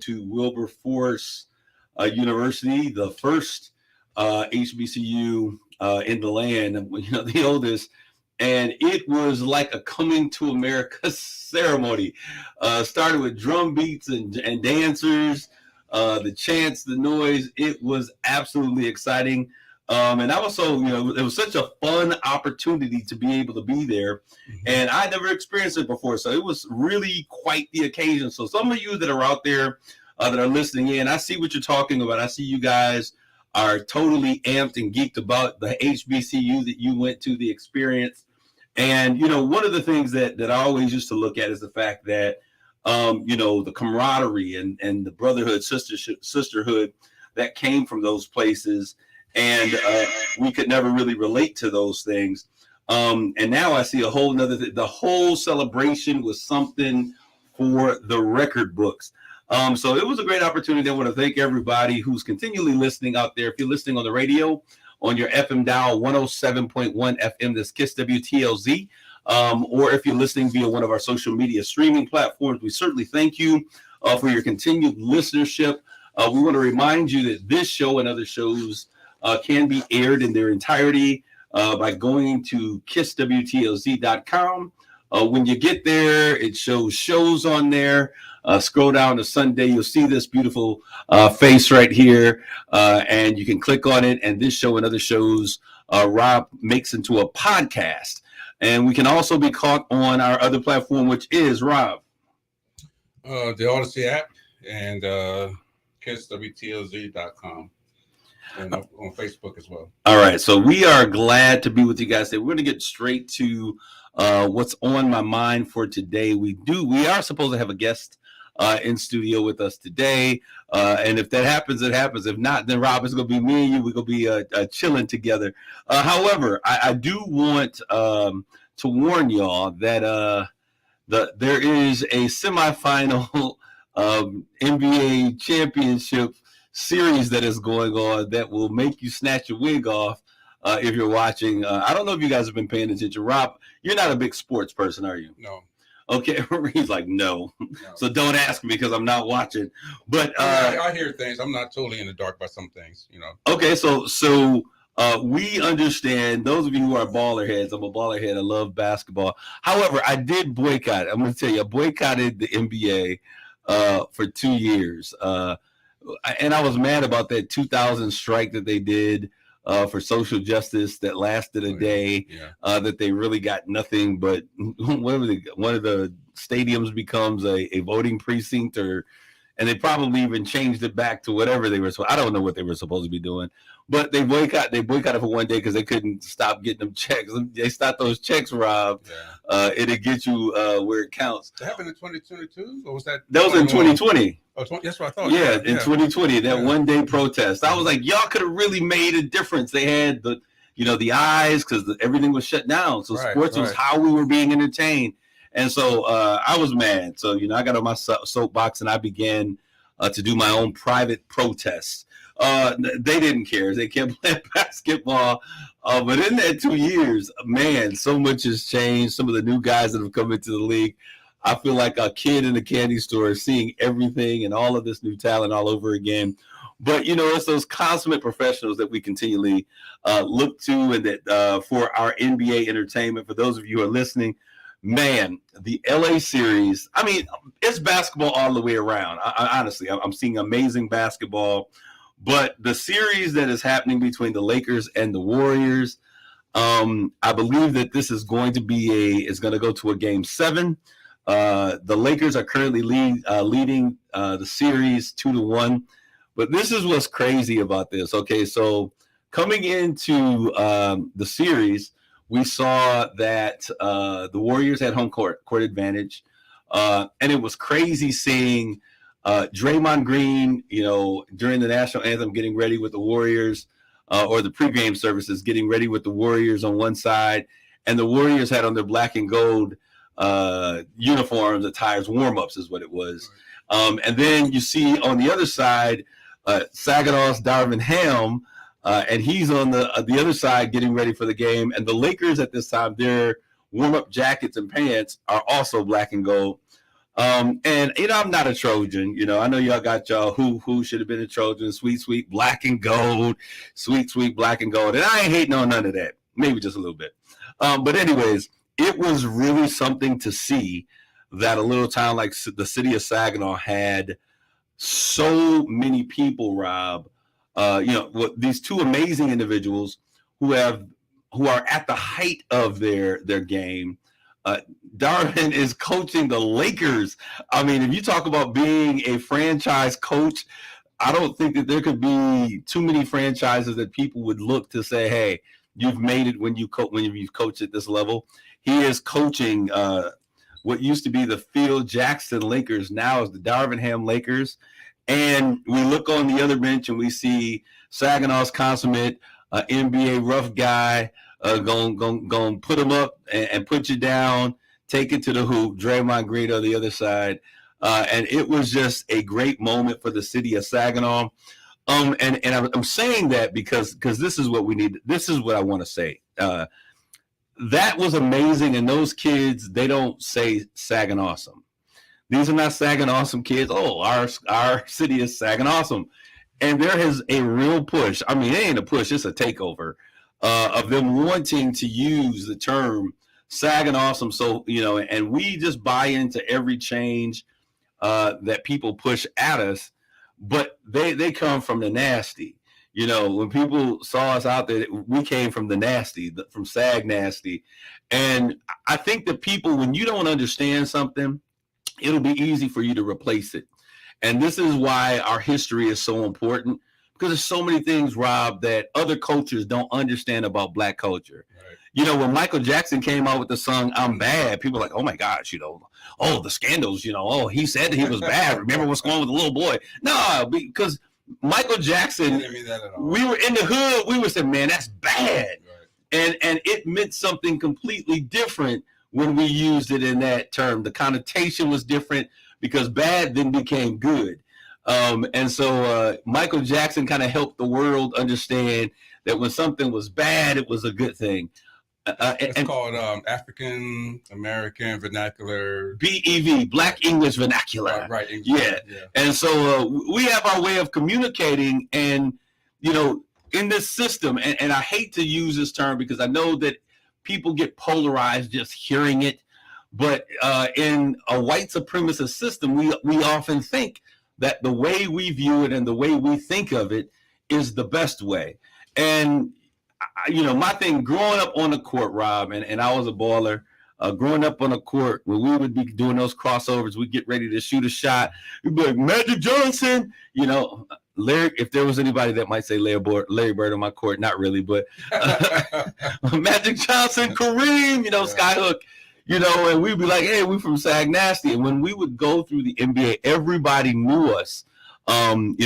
to Wilberforce University, the first HBCU in the land, the oldest. And it was like a coming to America ceremony. Started with drum beats and dancers, the chants, the noise. It was absolutely exciting. And I was it was such a fun opportunity to be able to be there. And I never experienced it before. So it was really quite the occasion. So some of you that are out there that are listening in, I see what you're talking about. I see you guys are totally amped and geeked about the HBCU that you went to, the experience. And, one of the things that I always used to look at is the fact that, the camaraderie and the brotherhood, sisterhood that came from those places. And we could never really relate to those things. And now I see a whole nother the whole celebration was something for the record books. So it was a great opportunity. I want to thank everybody who's continually listening out there. If you're listening on the radio, on your FM dial 107.1 FM, that's KISS WTLZ, or if you're listening via one of our social media streaming platforms, we certainly thank you for your continued listenership. We want to remind you that this show and other shows can be aired in their entirety by going to kisswtlz.com. When you get there, it shows shows on there. Scroll down to Sunday, you'll see this beautiful face right here, and you can click on it. And this show and other shows, Rob makes into a podcast. And we can also be caught on our other platform, which is, Rob? The Odyssey app and kisswtlz.com. And on Facebook as well. All right. So we are glad to be with you guys today. We're going to get straight to what's on my mind for today. We are supposed to have a guest in studio with us today. And if that happens, it happens. If not, then Rob, it's going to be me and you. We're going to be chilling together. However, I do want to warn y'all that there is a semifinal NBA championship series that is going on that will make you snatch your wig off if you're watching. I don't know if you guys have been paying attention. Rob, you're not a big sports person, are you? No. Okay, he's like, no. So don't ask me because I'm not watching. But I hear things. I'm not totally in the dark about some things, Okay, so we understand. Those of you who are baller heads, I'm a baller head. I love basketball. However, I did boycott. I'm going to tell you, I boycotted the NBA for 2 years. And I was mad about that 2000 strike that they did for social justice that lasted a day, that they really got nothing but one of the stadiums becomes a voting precinct, and they probably even changed it back to whatever they were. So I don't know what they were supposed to be doing, but they boycotted for one day because they couldn't stop getting them checks. They stopped those checks, Rob. It'll get you where it counts. That happened in 2022, or was that? That was in 2020. Oh, that's what I thought. Yeah, in 2020, that one-day protest. I was like, y'all could have really made a difference. They had the eyes because everything was shut down. So sports was how we were being entertained. And so I was mad. So, I got on my soapbox and I began to do my own private protests. They didn't care. They kept playing basketball. But in that 2 years, man, so much has changed. Some of the new guys that have come into the league, I feel like a kid in a candy store seeing everything and all of this new talent all over again. But, it's those consummate professionals that we continually look to and that for our NBA entertainment. For those of you who are listening, man, the LA series, I mean, it's basketball all the way around. Honestly, I'm seeing amazing basketball. But the series that is happening between the Lakers and the Warriors, I believe that this is going to going to go to a game 7. The Lakers are currently leading the series 2-1. But this is what's crazy about this. Okay, so coming into the series, we saw that the Warriors had home court advantage. And it was crazy seeing Draymond Green, during the national anthem, getting ready with the Warriors, or the pregame services, getting ready with the Warriors on one side. And the Warriors had on their black and gold uniforms, attires, warm-ups is what it was. And then you see on the other side, Saginaws Darvin Ham, and he's on the other side getting ready for the game. And the Lakers at this time, their warm-up jackets and pants are also black and gold. And I'm not a Trojan. I know y'all got y'all who should have been a Trojan, sweet black and gold, sweet black and gold. And I ain't hating on none of that. Maybe just a little bit. But anyways, it was really something to see that a little town like the city of Saginaw had so many people, Rob. These two amazing individuals who are at the height of their game. Darvin is coaching the Lakers. I mean, if you talk about being a franchise coach, I don't think that there could be too many franchises that people would look to say, "Hey, you've made it when you've coached at this level." He is coaching what used to be the Phil Jackson Lakers, now is the Darvin Ham Lakers. And we look on the other bench and we see Saginaw's consummate NBA rough guy. Going put him up and put you down, take it to the hoop. Draymond Green on the other side, and it was just a great moment for the city of Saginaw. And I'm saying that because this is what we need. This is what I want to say. That was amazing, and those kids, they don't say Saginawesome. These are not Saginawesome kids. Oh, our city is Saginawesome, and there is a real push. I mean, it ain't a push; it's a takeover. Of them wanting to use the term Saginawesome. So, and we just buy into every change that people push at us, but they come from the nasty. When people saw us out there, we came from the nasty, from Sag Nasty. And I think that people, when you don't understand something, it'll be easy for you to replace it. And this is why our history is so important. Because there's so many things, Rob, that other cultures don't understand about Black culture. Right. When Michael Jackson came out with the song "I'm Bad," people were like, "Oh my gosh, the scandals, he said that he was bad. Remember what's going on with the little boy?" No, because Michael Jackson, didn't mean that at all. We were in the hood. We were saying, "Man, that's bad," right. and it meant something completely different when we used it in that term. The connotation was different because bad then became good. And so Michael Jackson kind of helped the world understand that when something was bad, it was a good thing. It's called African American Vernacular. BEV, Black English Vernacular. Right. Yeah. And so we have our way of communicating and, in this system, and I hate to use this term because I know that people get polarized just hearing it. But in a white supremacist system, we often think that the way we view it and the way we think of it is the best way. And, my thing growing up on the court, Rob, and I was a baller, growing up on the court, when we would be doing those crossovers, we'd get ready to shoot a shot. We'd be like, Magic Johnson, Larry, if there was anybody that might say Larry Bird on my court, not really, but Magic Johnson, Kareem, Skyhook. And we'd be like, hey, we're from Sag Nasty. And when we would go through the NBA, everybody knew us, from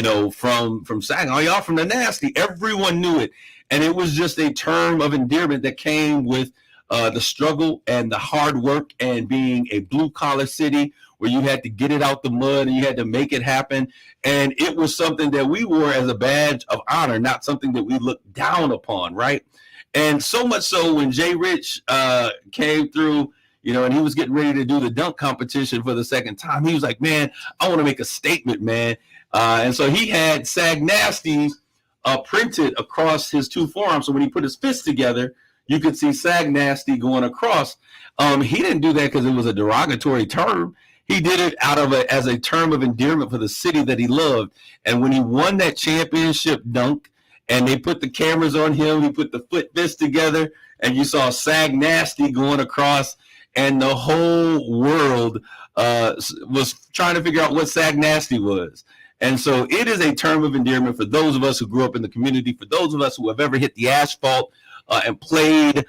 Sag. Oh, y'all from the Nasty. Everyone knew it. And it was just a term of endearment that came with the struggle and the hard work and being a blue-collar city where you had to get it out the mud and you had to make it happen. And it was something that we wore as a badge of honor, not something that we looked down upon, right? And so much so when Jay Rich came through, and he was getting ready to do the dunk competition for the second time. He was like, man, I want to make a statement, man. And so he had Sag Nasty printed across his two forearms. So when he put his fists together, you could see Sag Nasty going across. He didn't do that because it was a derogatory term. He did it as a term of endearment for the city that he loved. And when he won that championship dunk and they put the cameras on him, he put the fists together and you saw Sag Nasty going across. And the whole world was trying to figure out what Sag Nasty was. And so it is a term of endearment for those of us who grew up in the community, for those of us who have ever hit the asphalt and played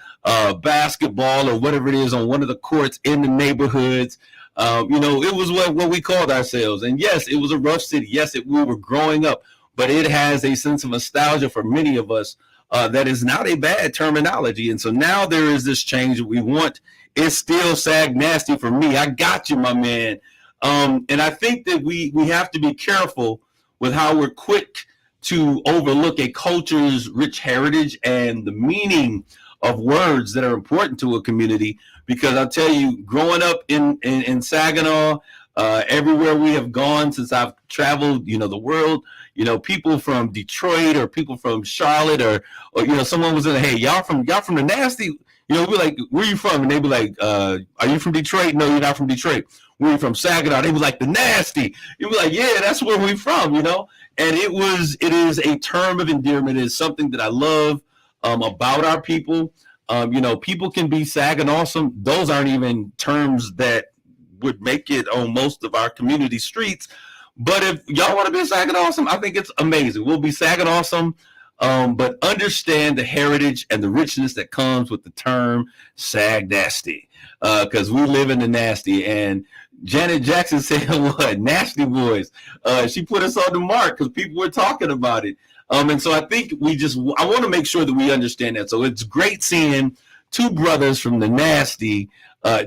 basketball or whatever it is on one of the courts in the neighborhoods. It was what we called ourselves. And yes, it was a rough city. Yes, we were growing up, but it has a sense of nostalgia for many of us that is not a bad terminology. And so now there is this change that we want. It's still Sag Nasty for me. I got you, my man. And I think that we have to be careful with how we're quick to overlook a culture's rich heritage and the meaning of words that are important to a community. Because I'll tell you, growing up in Saginaw, Everywhere we have gone since I've traveled, the world, people from Detroit or people from Charlotte or someone was in, hey, y'all from the nasty, we're like, where are you from? And they'd be like, are you from Detroit? No, you're not from Detroit. Where are you from? Saginaw. They was like, the nasty. You'd be like, yeah, that's where we're from, And it is a term of endearment. It is something that I love about our people. People can be Saginawsome. Those aren't even terms that would make it on most of our community streets. But if y'all want to be Saginawsome, I think it's amazing. We'll be Saginawsome, but understand the heritage and the richness that comes with the term Sag Nasty, because we live in the nasty. And Janet Jackson said, what? Nasty boys. She put us on the mark because people were talking about it. And so I think I want to make sure that we understand that. So it's great seeing two brothers from the nasty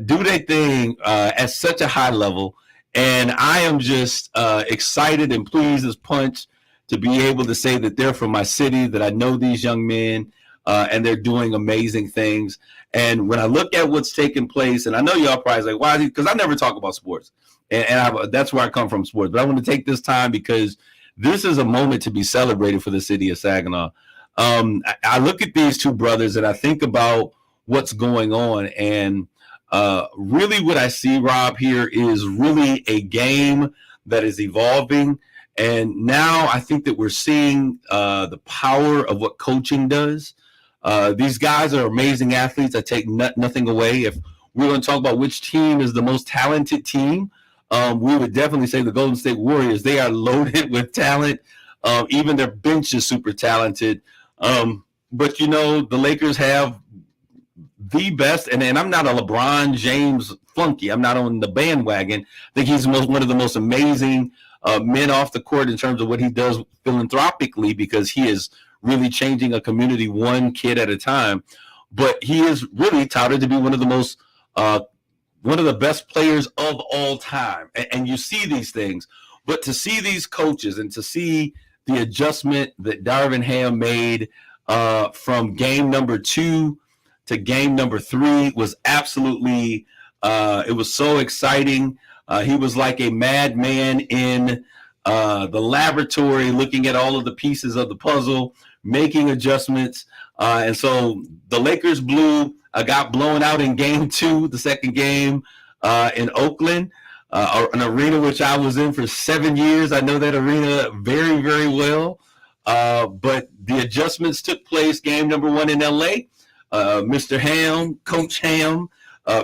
do their thing at such a high level. And I am just excited and pleased as punch to be able to say that they're from my city, that I know these young men, and they're doing amazing things. And when I look at what's taking place, and I know y'all probably like, why? Because I never talk about sports. And that's where I come from, sports. But I want to take this time because this is a moment to be celebrated for the city of Saginaw. I look at these two brothers and I think about what's going on. And really what I see, Rob, here is really a game that is evolving. And now I think that we're seeing the power of what coaching does. These guys are amazing athletes. I take nothing away. If we're going to talk about which team is the most talented team, we would definitely say the Golden State Warriors. They are loaded with talent. Even their bench is super talented. But, the Lakers have the best, and I'm not a LeBron James flunky. I'm not on the bandwagon. I think he's one of the most amazing men off the court in terms of what he does philanthropically, because he is really changing a community one kid at a time. But he is really touted to be one of the best players of all time. And you see these things, but to see these coaches and to see the adjustment that Darvin Ham made from game number 2 to game number 3 was absolutely, it was so exciting. He was like a madman in the laboratory, looking at all of the pieces of the puzzle, making adjustments. And so the Lakers got blown out in game 2, the second game in Oakland, an arena which I was in for 7 years. I know that arena very, very well. But the adjustments took place game number 1 in LA. Mr. Ham, Coach Ham,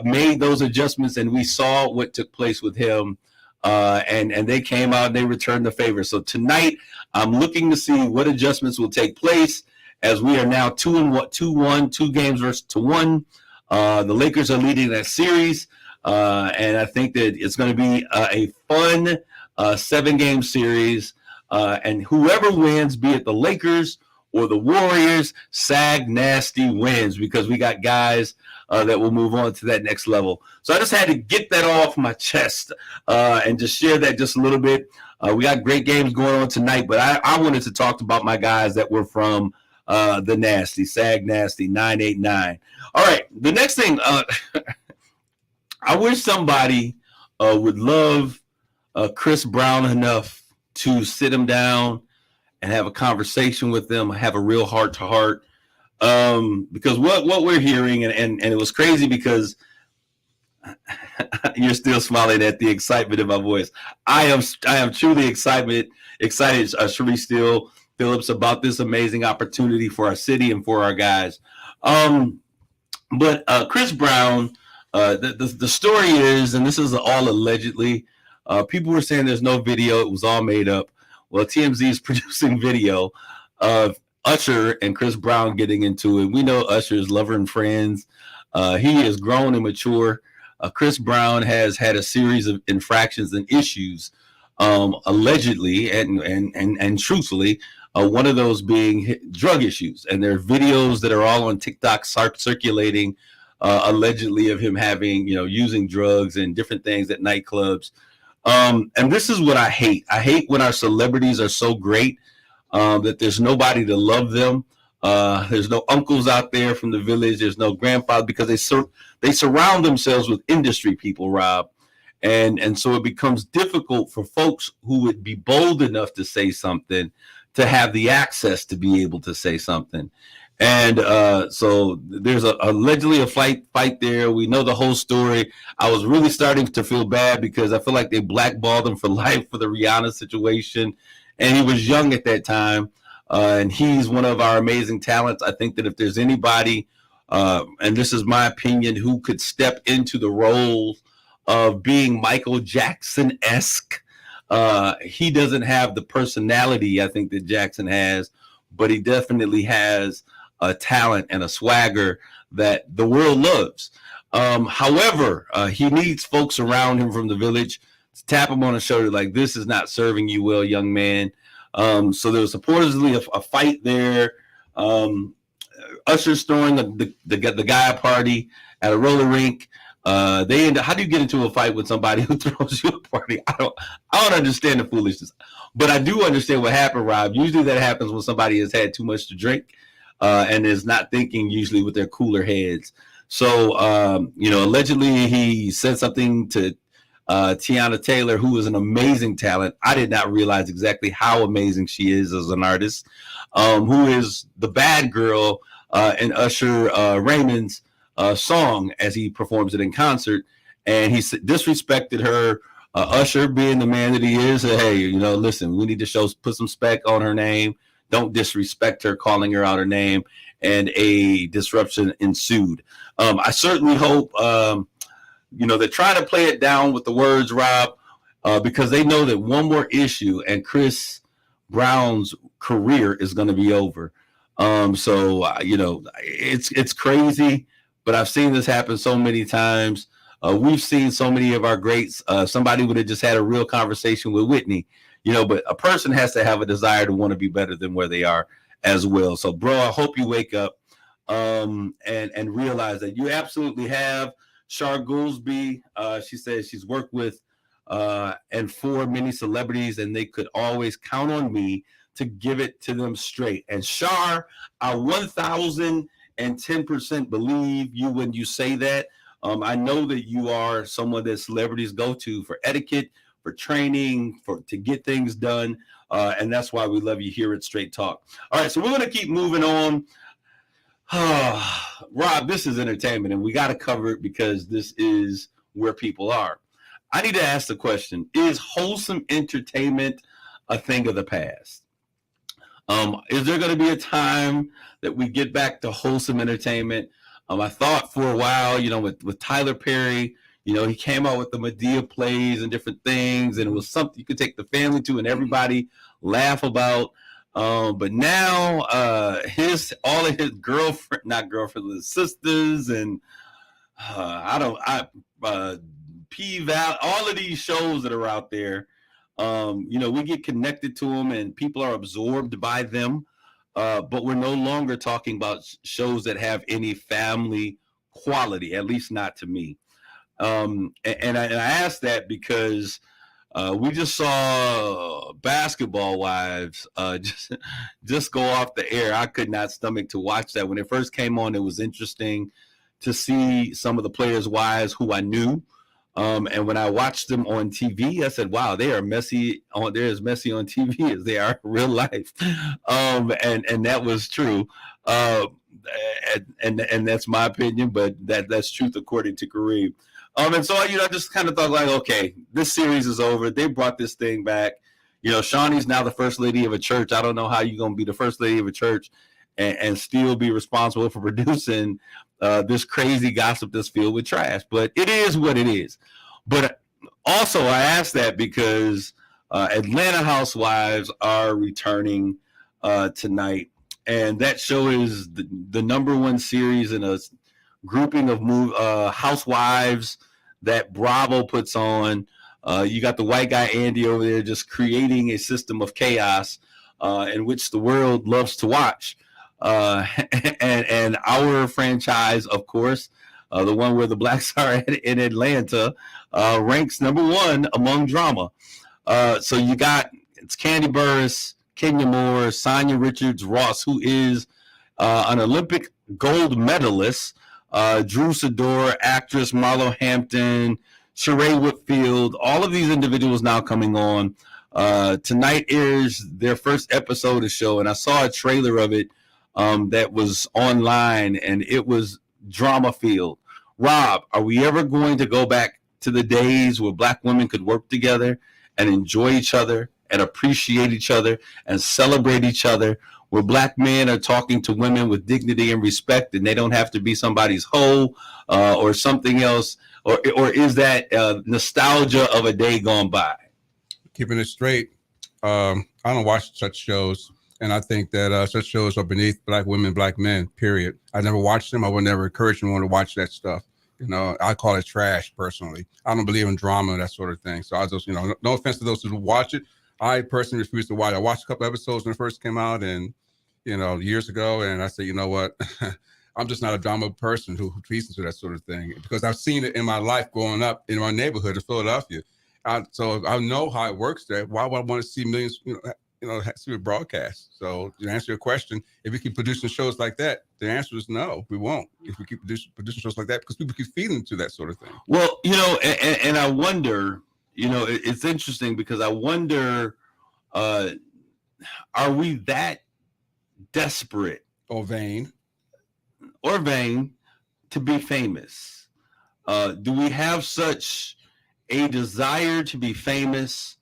made those adjustments, and we saw what took place with him. And they came out and they returned the favor. So tonight, I'm looking to see what adjustments will take place as we are now 2-1, 2 games versus 1. The Lakers are leading that series, and I think that it's going to be a fun 7-game series. And whoever wins, be it the Lakers or the Warriors, Sag Nasty wins, because we got guys that will move on to that next level. So I just had to get that off my chest and just share that just a little bit. We got great games going on tonight, but I wanted to talk about my guys that were from the Nasty, Sag Nasty 989. All right, the next thing, I wish somebody would love Chris Brown enough to sit him down and have a conversation with them, have a real heart-to-heart, because what we're hearing, and it was crazy because you're still smiling at the excitement in my voice. I am truly excited, Sharice Steele Phillips, about this amazing opportunity for our city and for our guys. But Chris Brown, the story is, and this is all allegedly, people were saying there's no video, it was all made up. Well, TMZ is producing video of Usher and Chris Brown getting into it. We know Usher's lover and friends. He is grown and mature. Chris Brown has had a series of infractions and issues, allegedly and truthfully, one of those being drug issues. And there are videos that are all on TikTok circulating, allegedly, of him having, using drugs and different things at nightclubs. And this is what I hate. I hate when our celebrities are so great that there's nobody to love them. There's no uncles out there from the village. There's no grandfather, because they surround themselves with industry people, Rob. And so it becomes difficult for folks who would be bold enough to say something to have the access to be able to say something. And so there's allegedly a fight there. We know the whole story. I was really starting to feel bad because I feel like they blackballed him for life for the Rihanna situation, and he was young at that time. And he's one of our amazing talents. I think that if there's anybody, and this is my opinion, who could step into the role of being Michael Jackson-esque, he doesn't have the personality I think that Jackson has, but he definitely has a talent and a swagger that the world loves. However, he needs folks around him from the village to tap him on the shoulder like, this is not serving you well, young man. So there was supposedly a fight there. Usher's throwing the guy a party at a roller rink. How do you get into a fight with somebody who throws you a party? I don't understand the foolishness, but I do understand what happened, Rob. Usually that happens when somebody has had too much to drink and is not thinking usually with their cooler heads. So, allegedly he said something to Tiana Taylor, who is an amazing talent. I did not realize exactly how amazing she is as an artist, who is the bad girl in Usher Raymond's song as he performs it in concert. And he disrespected her. Usher, being the man that he is, said, hey, listen, we need to put some spec on her name. Don't disrespect her, calling her out her name. And a disruption ensued. I certainly hope, they're trying to play it down with the words, Rob, because they know that one more issue and Chris Brown's career is going to be over. It's crazy, but I've seen this happen so many times. We've seen so many of our greats. Somebody would have just had a real conversation with Whitney, but a person has to have a desire to want to be better than where they are as well. So, bro, I hope you wake up and realize that you absolutely have. Shar Goolsby, she says she's worked with and for many celebrities, and they could always count on me to give it to them straight. And Shar, I 1,010% believe you when you say that. I know that you are someone that celebrities go to for etiquette, for training, to get things done. And that's why we love you here at Straight Talk. All right, so we're going to keep moving on. Rob, this is entertainment, and we got to cover it because this is where people are. I need to ask the question, is wholesome entertainment a thing of the past? Is there going to be a time that we get back to wholesome entertainment? I thought for a while, with Tyler Perry, he came out with the Medea plays and different things, and it was something you could take the family to and everybody laugh about. But now all of his his sisters and P-Val, all of these shows that are out there, we get connected to them and people are absorbed by them. But we're no longer talking about shows that have any family quality, at least not to me. And I asked that because we just saw Basketball Wives just go off the air. I could not stomach to watch that. When it first came on, it was interesting to see some of the players' wives who I knew. And when I watched them on TV, I said, wow, they are messy. They're as messy on TV as they are in real life. And that was true. And that's my opinion, but that's truth according to Kareem. And so, I just kind of thought like, okay, this series is over. They brought this thing back. Shawnee's now the first lady of a church. I don't know how you're going to be the first lady of a church and still be responsible for producing this crazy gossip that's filled with trash. But it is what it is. But also, I asked that because Atlanta Housewives are returning tonight. And that show is the number one series in a grouping of housewives that Bravo puts on. You got the white guy Andy over there just creating a system of chaos in which the world loves to watch. And our franchise, of course, the one where the blacks are in Atlanta, ranks number one among drama. So it's Candy Burris, Kenya Moore, Sonia Richards Ross, who is an Olympic gold medalist, Drew Sidor, actress Marlo Hampton, Sheree Whitfield, all of these individuals now coming on. Tonight airs their first episode of the show, and I saw a trailer of it that was online, and it was drama filled. Rob, are we ever going to go back to the days where Black women could work together and enjoy each other and appreciate each other and celebrate each other, where Black men are talking to women with dignity and respect, and they don't have to be somebody's hoe or something else? Or is that nostalgia of a day gone by? Keeping it straight, I don't watch such shows, and I think that such shows are beneath Black women, Black men, period. I never watched them. I would never encourage anyone to watch that stuff. You know, I call it trash, personally. I don't believe in drama and that sort of thing. So I just, no offense to those who watch it. I personally refuse to watch it. I watched a couple episodes when it first came out and, years ago, and I said, you know what? I'm just not a drama person who feeds into that sort of thing, because I've seen it in my life growing up in my neighborhood in Philadelphia. So I know how it works there. Why would I want to see millions, see it broadcast? So to answer your question, if we keep producing shows like that, the answer is no, we won't. If we keep producing shows like that, because people keep feeding into that sort of thing. Well, and I wonder, it's interesting because I wonder, are we that desperate or vain to be famous? Do we have such a desire to be famous,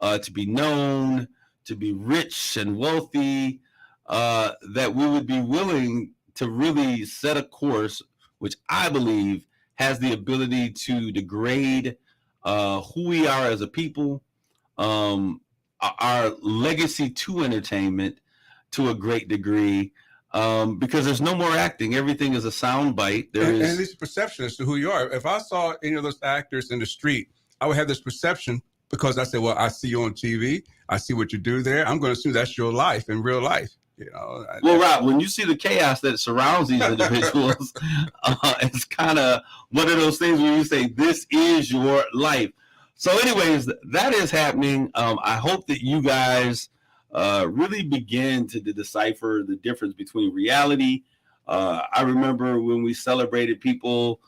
to be known, to be rich and wealthy, that we would be willing to really set a course, which I believe has the ability to degrade who we are as a people, our legacy to entertainment to a great degree, because there's no more acting. Everything is a sound bite. And this perception as to who you are. If I saw any of those actors in the street, I would have this perception, because I said, well, I see you on TV. I see what you do there. I'm going to assume that's your life in real life. Well, Rob, when you see the chaos that surrounds these individuals, it's kind of one of those things where you say, this is your life. So anyways, that is happening. I hope that you guys really begin to decipher the difference between reality. I remember when we celebrated people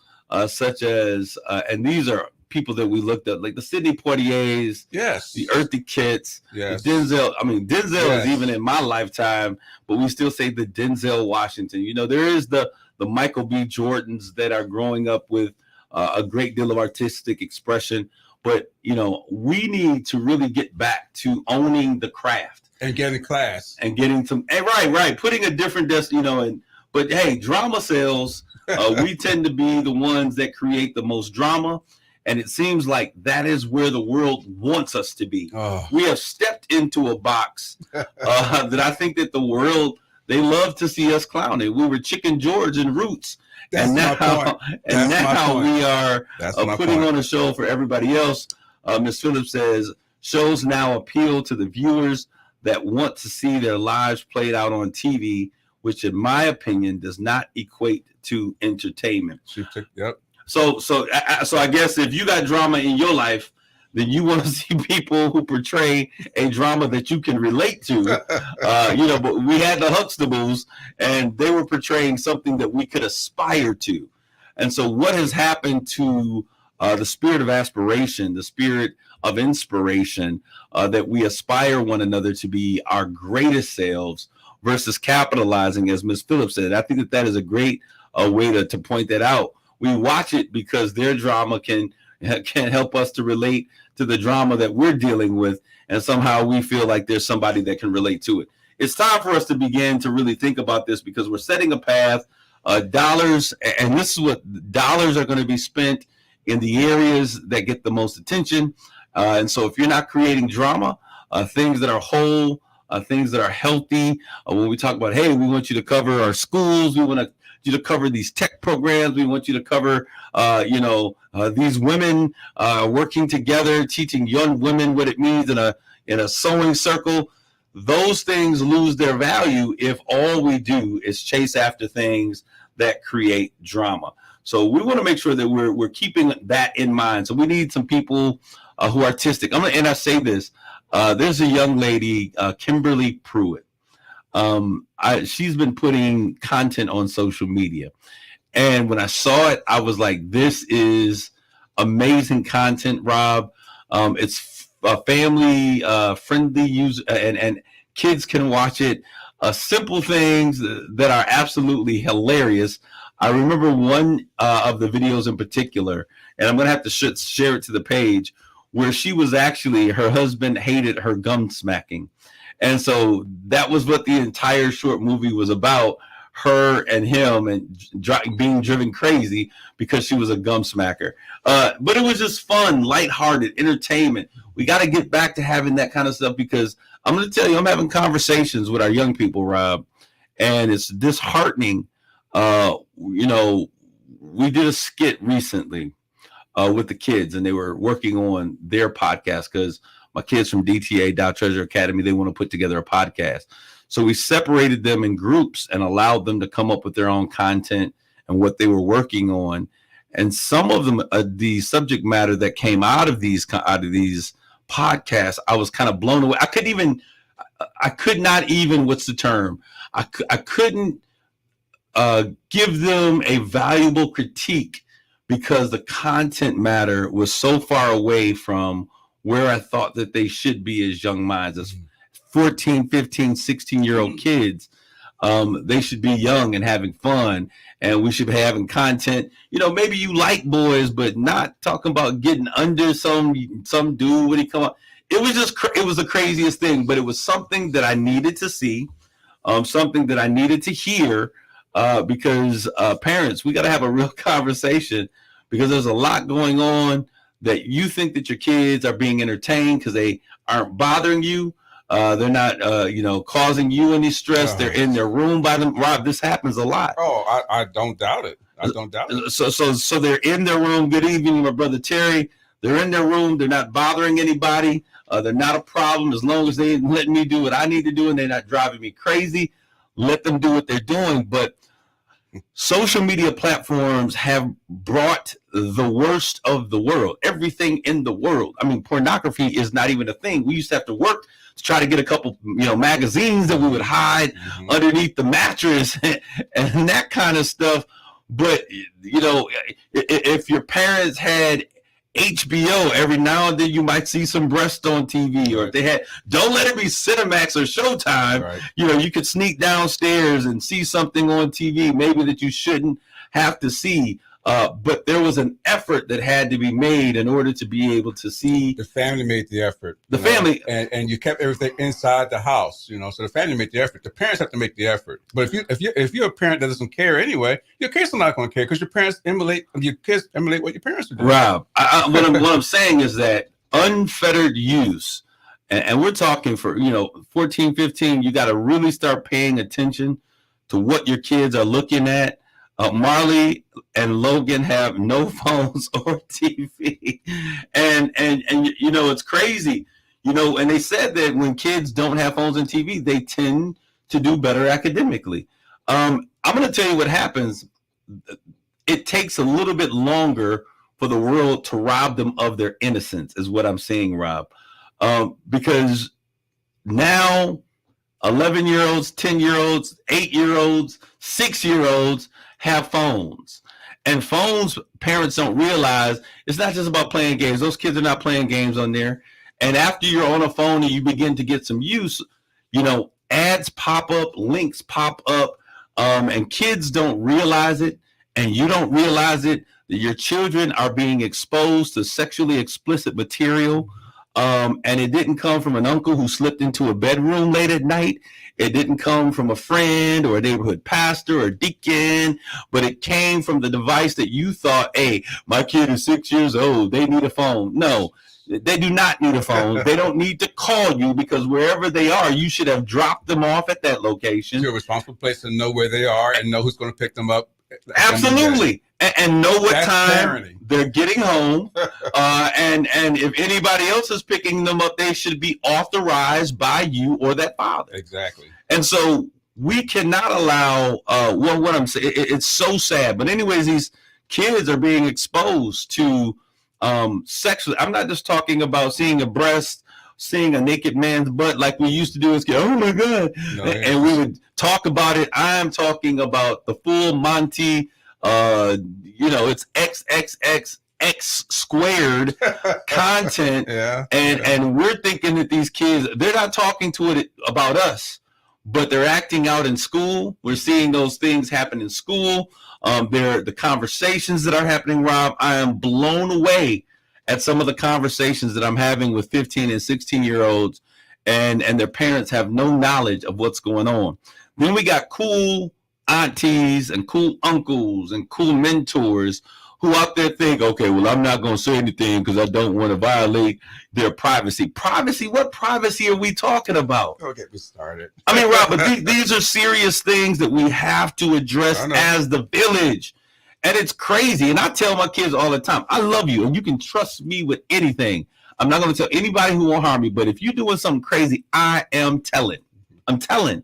such as, and these are people that we looked at, like the Sidney Poitiers, yes, the Earthy Kitts, yes, the Denzel. I mean, Denzel yes. is even in my lifetime, but we still say the Denzel Washington. There is the Michael B. Jordans that are growing up with a great deal of artistic expression. But, we need to really get back to owning the craft. And getting class. And getting some, right. Putting a different, but hey, drama sells. We tend to be the ones that create the most drama. And it seems like that is where the world wants us to be. Oh. We have stepped into a box that I think that the world, they love to see us clowning. We were Chicken George and Roots. And now we are putting on a show for everybody else. Ms. Phillips says, shows now appeal to the viewers that want to see their lives played out on TV, which in my opinion does not equate to entertainment. Yep. So I guess if you got drama in your life, then you want to see people who portray a drama that you can relate to. But we had the Huxtables, and they were portraying something that we could aspire to. And so what has happened to the spirit of aspiration, the spirit of inspiration, that we aspire one another to be our greatest selves versus capitalizing, as Ms. Phillips said. I think that is a great way to point that out. We watch it because their drama can help us to relate to the drama that we're dealing with, and somehow we feel like there's somebody that can relate to it. It's time for us to begin to really think about this, because we're setting a path. Dollars, and this is what dollars are going to be spent in the areas that get the most attention. And so if you're not creating drama, things that are whole, things that are healthy, when we talk about, hey, we want you to cover our schools, we want you to cover these tech programs, we want you to cover, these women working together, teaching young women what it means in a sewing circle. Those things lose their value if all we do is chase after things that create drama. So we want to make sure that we're keeping that in mind. So we need some people who are artistic. And I say this, there's a young lady, Kimberly Pruitt. She's been putting content on social media. And when I saw it, I was like, this is amazing content, Rob. It's family friendly use, and kids can watch it. Simple things that are absolutely hilarious. I remember one of the videos in particular, and I'm going to have to share it to the page, where she was actually, her husband hated her gum smacking. And so that was what the entire short movie was about, her and him, and being driven crazy because she was a gum smacker. But it was just fun, lighthearted, entertainment. We got to get back to having that kind of stuff, because I'm going to tell you, I'm having conversations with our young people, Rob, and it's disheartening. You know, we did a skit recently with the kids, and they were working on their podcast, because my kids from DTA, Dow Treasure Academy, they want to put together a podcast. So we separated them in groups and allowed them to come up with their own content and what they were working on. And some of them, the subject matter that came out of these podcasts, I was kind of blown away. I could not even, what's the term? I couldn't give them a valuable critique, because the content matter was so far away from where I thought that they should be as young minds, as 14, 15, 16-year-old kids. They should be young and having fun, and we should be having content. You know, maybe you like boys, but not talking about getting under some dude when he come up. It was just, it was the craziest thing, but it was something that I needed to see, something that I needed to hear, because parents, we got to have a real conversation, because there's a lot going on that you think that your kids are being entertained because they aren't bothering you. They're not, causing you any stress. They're in their room by them. Rob, this happens a lot. Oh, I don't doubt it. I don't doubt it. So they're in their room. Good evening, my brother Terry. They're in their room. They're not bothering anybody. They're not a problem, as long as they let me do what I need to do and they're not driving me crazy. Let them do what they're doing. But social media platforms have brought the worst of the world, everything in the world. I mean, pornography is not even a thing. We used to have to work to try to get a couple, magazines that we would hide underneath the mattress and that kind of stuff. But, if your parents had HBO, every now and then you might see some breast on TV, or if they had, don't let it be Cinemax or Showtime. Right. You could sneak downstairs and see something on TV maybe that you shouldn't have to see. But there was an effort that had to be made in order to be able to see. The family made the effort. The family, and you kept everything inside the house. So the family made the effort. The parents have to make the effort. But if you're a parent that doesn't care anyway, your kids are not going to care, because your kids emulate what your parents are doing. Rob, what I'm saying is that unfettered use, and we're talking for 14, 15. You got to really start paying attention to what your kids are looking at. Marley and Logan have no phones or TV, and it's crazy, and they said that when kids don't have phones and TV, they tend to do better academically. I'm going to tell you what happens. It takes a little bit longer for the world to rob them of their innocence, is what I'm saying, Rob, because now 11-year-olds, 10-year-olds, 8-year-olds, 6-year-olds have phones. And phones, parents don't realize, it's not just about playing games. Those kids are not playing games on there. And after you're on a phone and you begin to get some use, ads pop up, links pop up, and kids don't realize it, and you don't realize it, that your children are being exposed to sexually explicit material. And it didn't come from an uncle who slipped into a bedroom late at night. It didn't come from a friend or a neighborhood pastor or deacon, but it came from the device that you thought, hey, my kid is 6 years old, they need a phone. No, they do not need a phone. They don't need to call you, because wherever they are, you should have dropped them off at that location. You're a responsible place to know where they are and know who's going to pick them up. Absolutely. And know what That's time parenting. They're getting home. And if anybody else is picking them up, they should be authorized by you or that father. Exactly. And so we cannot allow, what I'm saying, it's so sad. But anyways, these kids are being exposed to sexually. I'm not just talking about seeing a breast, seeing a naked man's butt like we used to do as kids. Oh my God. No, and we would talk about it. I'm talking about the full Monty, it's XXX X squared content. Yeah. And we're thinking that these kids, they're not talking to it about us, but they're acting out in school. We're seeing those things happen in school. The conversations that are happening, Rob, I am blown away at some of the conversations that I'm having with 15 and 16-year-olds, and their parents have no knowledge of what's going on. Then we got cool aunties and cool uncles and cool mentors who out there think, okay, well, I'm not going to say anything because I don't want to violate their privacy. Privacy? What privacy are we talking about? Don't get me started. I mean, Rob, but these are serious things that we have to address as the village. And it's crazy. And I tell my kids all the time, I love you, and you can trust me with anything. I'm not going to tell anybody who won't harm me, but if you're doing something crazy, I am telling. I'm telling.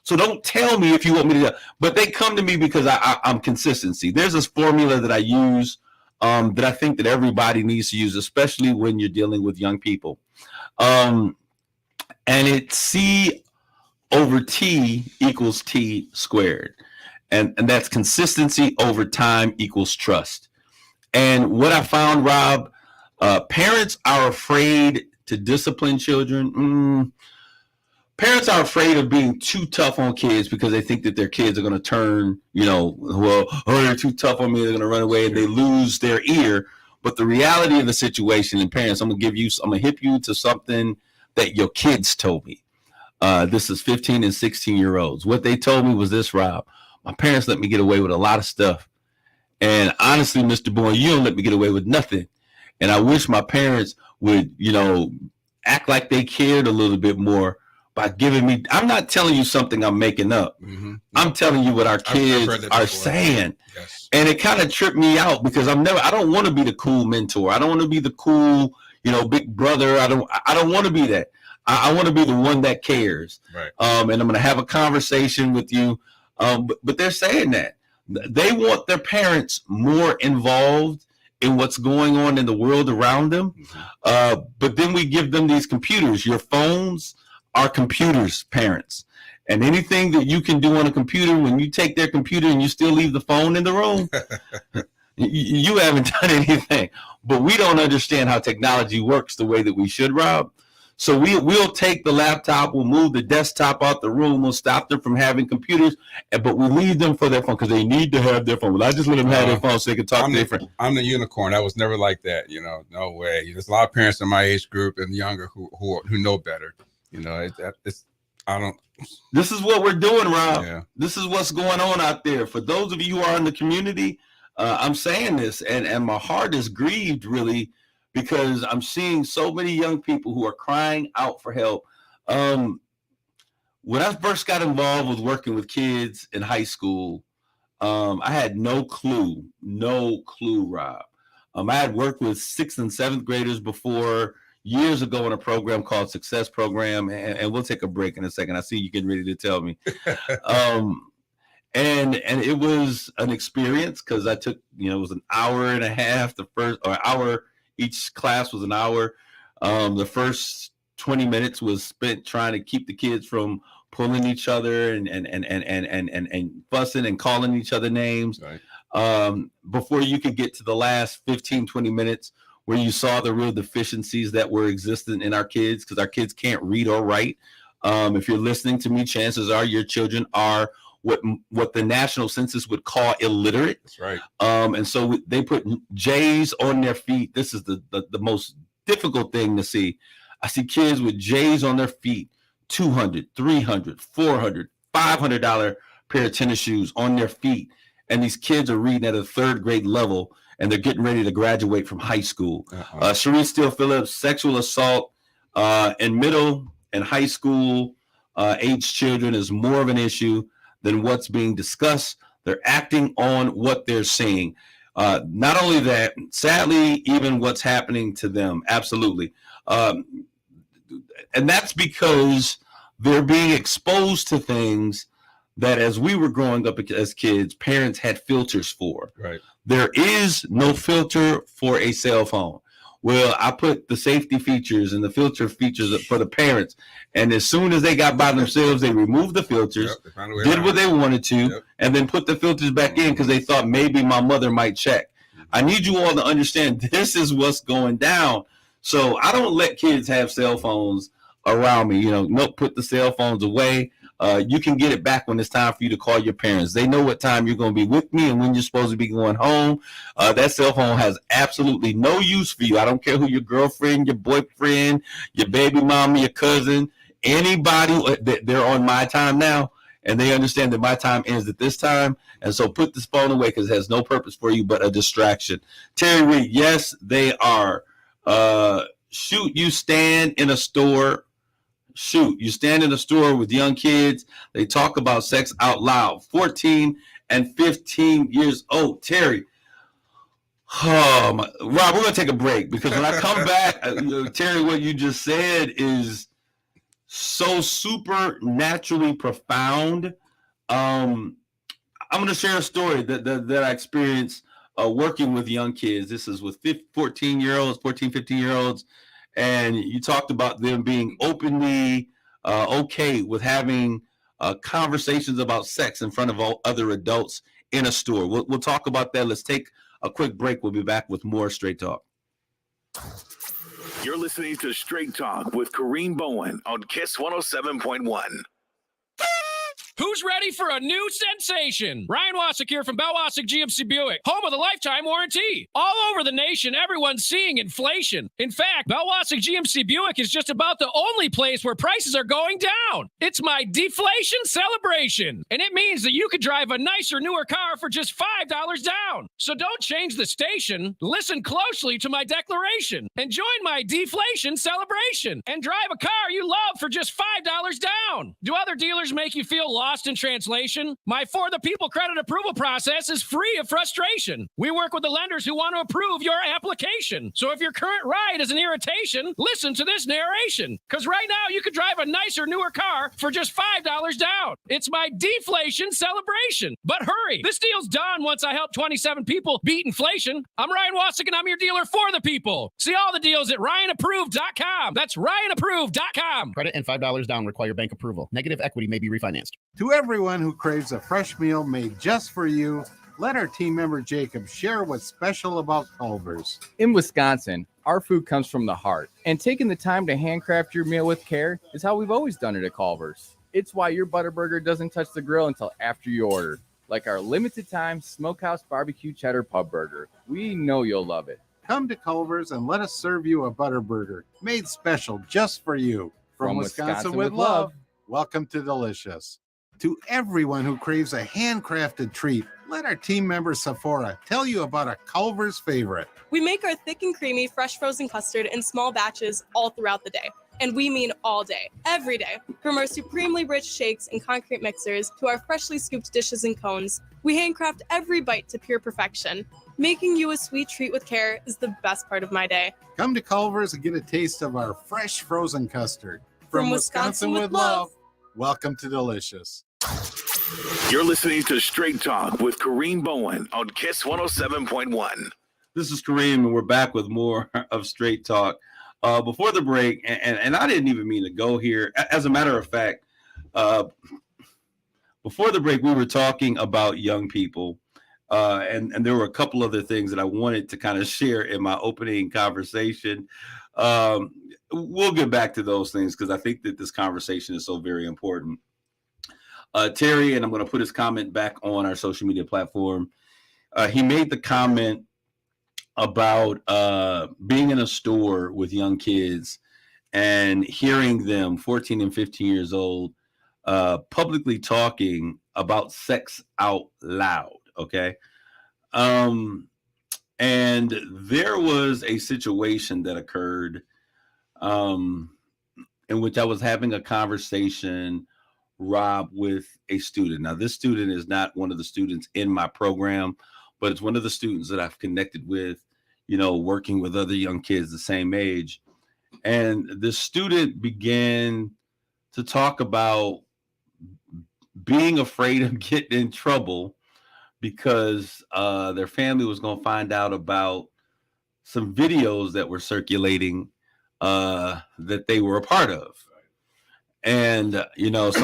So don't tell me if you want me to. But they come to me because I'm consistency. There's this formula that I use that I think that everybody needs to use, especially when you're dealing with young people. And it's C over T equals T squared. And that's consistency over time equals trust. And what I found, Rob, parents are afraid to discipline children. Parents are afraid of being too tough on kids because they think that their kids are going to turn, they're too tough on me, they're going to run away, and they lose their ear. But the reality of the situation, and parents, I'm going to hip you to something that your kids told me. This is 15 and 16-year-olds. What they told me was this, Rob. My parents let me get away with a lot of stuff. And honestly, Mr. Bowen, you don't let me get away with nothing. And I wish my parents would, act like they cared a little bit more by giving me, I'm not telling you something I'm making up. Mm-hmm. I'm telling you what our kids are saying. Yes. And it kind of tripped me out because I don't want to be the cool mentor. I don't want to be the cool, big brother. I don't want to be that. I want to be the one that cares. Right. And I'm going to have a conversation with you. But they're saying that they want their parents more involved in what's going on in the world around them. Mm-hmm. But then we give them these computers. Your phones are computers, parents. And anything that you can do on a computer, when you take their computer and you still leave the phone in the room, you haven't done anything. But we don't understand how technology works the way that we should, Rob. So we'll take the laptop, we'll move the desktop out the room, we'll stop them from having computers, but we leave them for their phone because they need to have their phone. Well, I just let them have their phone so they can talk to their friends. I'm the unicorn. I was never like that, no way. There's a lot of parents in my age group and younger who know better. This is what we're doing, Rob. Yeah. This is what's going on out there. For those of you who are in the community, I'm saying this, and my heart is grieved, really, because I'm seeing so many young people who are crying out for help. When I first got involved with working with kids in high school, I had no clue, Rob. I had worked with 6th and 7th graders before, years ago, in a program called Success Program, and we'll take a break in a second. I see you getting ready to tell me. And it was an experience because I took, it was an hour and a half. Hour, each class was an hour. The first 20 minutes was spent trying to keep the kids from pulling each other and fussing and calling each other names. Right. Before you could get to the last 15, 20 minutes where you saw the real deficiencies that were existent in our kids, because our kids can't read or write. If you're listening to me, chances are your children are what the national census would call illiterate. That's right. And so they put J's on their feet. This is the most difficult thing to see. I see kids with J's on their feet, $200, $300, $400, $500 pair of tennis shoes on their feet. And these kids are reading at a 3rd grade level, and they're getting ready to graduate from high school. Sharice Steele Phillips, sexual assault in middle and high school age children is more of an issue than what's being discussed. They're acting on what they're seeing. Not only that, sadly, even what's happening to them. Absolutely. And that's because they're being exposed to things that, as we were growing up as kids, parents had filters for. Right. There is no filter for a cell phone. Well, I put the safety features and the filter features for the parents. And as soon as they got by themselves, they removed the filters, did what they wanted to, and then put the filters back in because they thought maybe my mother might check. I need you all to understand this is what's going down. So I don't let kids have cell phones around me. No, put the cell phones away. You can get it back when it's time for you to call your parents. They know what time you're going to be with me and when you're supposed to be going home. That cell phone has absolutely no use for you. I don't care who your girlfriend, your boyfriend, your baby mama, your cousin, anybody. They're on my time now, and they understand that my time ends at this time. And so put this phone away because it has no purpose for you but a distraction. Terry Reed, yes, they are. Shoot, you stand in a store. Shoot, you stand in a store with young kids. They talk about sex out loud. 14 and 15 years old. Terry, Rob, we're going to take a break because when I come back, Terry, what you just said is so supernaturally profound. I'm going to share a story that I experienced working with young kids. This is with 14, 15-year-olds. And you talked about them being openly okay with having conversations about sex in front of all other adults in a store. We'll talk about that. Let's take a quick break. We'll be back with more Straight Talk. You're listening to Straight Talk with Kareem Bowen on KISS 107.1. Who's ready for a new sensation? Ryan Wasik here from Bell Wasik GMC Buick, home of the lifetime warranty. All over the nation, everyone's seeing inflation. In fact, Bell Wasik GMC Buick is just about the only place where prices are going down. It's my deflation celebration, and it means that you could drive a nicer, newer car for just $5 down. So don't change the station. Listen closely to my declaration and join my deflation celebration and drive a car you love for just $5 down. Do other dealers make you feel lost in translation? My For the People credit approval process is free of frustration. We work with the lenders who want to approve your application. So if your current ride is an irritation, listen to this narration. Because right now you could drive a nicer, newer car for just $5 down. It's my deflation celebration. But hurry, this deal's done once I help 27 people beat inflation. I'm Ryan Wasik and I'm your dealer for the people. See all the deals at RyanApproved.com. That's RyanApproved.com. Credit and $5 down require bank approval. Negative equity may be refinanced. To everyone who craves a fresh meal made just for you, let our team member Jacob share what's special about Culver's. In Wisconsin, our food comes from the heart, and taking the time to handcraft your meal with care is how we've always done it at Culver's. It's why your Butterburger doesn't touch the grill until after you order, like our limited time Smokehouse Barbecue Cheddar Pub Burger. We know you'll love it. Come to Culver's and let us serve you a Butterburger made special just for you. From Wisconsin with love, welcome to Delicious. To everyone who craves a handcrafted treat, let our team member Sephora tell you about a Culver's favorite. We make our thick and creamy fresh frozen custard in small batches all throughout the day. And we mean all day, every day. From our supremely rich shakes and concrete mixers to our freshly scooped dishes and cones, we handcraft every bite to pure perfection. Making you a sweet treat with care is the best part of my day. Come to Culver's and get a taste of our fresh frozen custard. From Wisconsin with love, welcome to Delicious. You're listening to Straight Talk with Kareem Bowen on KISS 107.1. This is Kareem, and we're back with more of Straight Talk. Before the break, and I didn't even mean to go here. As a matter of fact, before the break, we were talking about young people, and there were a couple other things that I wanted to kind of share in my opening conversation. We'll get back to those things because I think that this conversation is so very important. Terry, and I'm going to put his comment back on our social media platform. He made the comment about being in a store with young kids and hearing them, 14 and 15 years old, publicly talking about sex out loud. Okay. And there was a situation that occurred in which I was having a conversation, Rob, with a student. Now, this student is not one of the students in my program, but it's one of the students that I've connected with, working with other young kids the same age. And the student began to talk about being afraid of getting in trouble because their family was going to find out about some videos that were circulating that they were a part of. And, so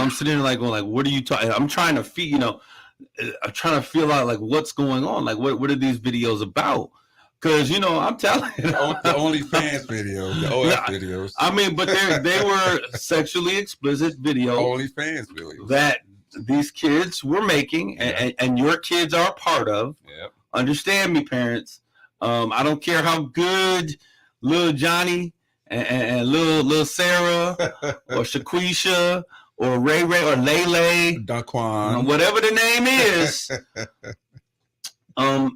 I'm sitting there going, what are you talking? I'm trying to feed, I'm trying to feel out like what's going on, like what are these videos about? Because I'm telling you, The OnlyFans videos, the OF videos. I mean, but they were sexually explicit videos. OnlyFans videos that these kids were making, and your kids are a part of. Yep. Understand me, parents. I don't care how good little Johnny and little Sarah or Shaquisha or Ray or Lele, Daquan, whatever the name is.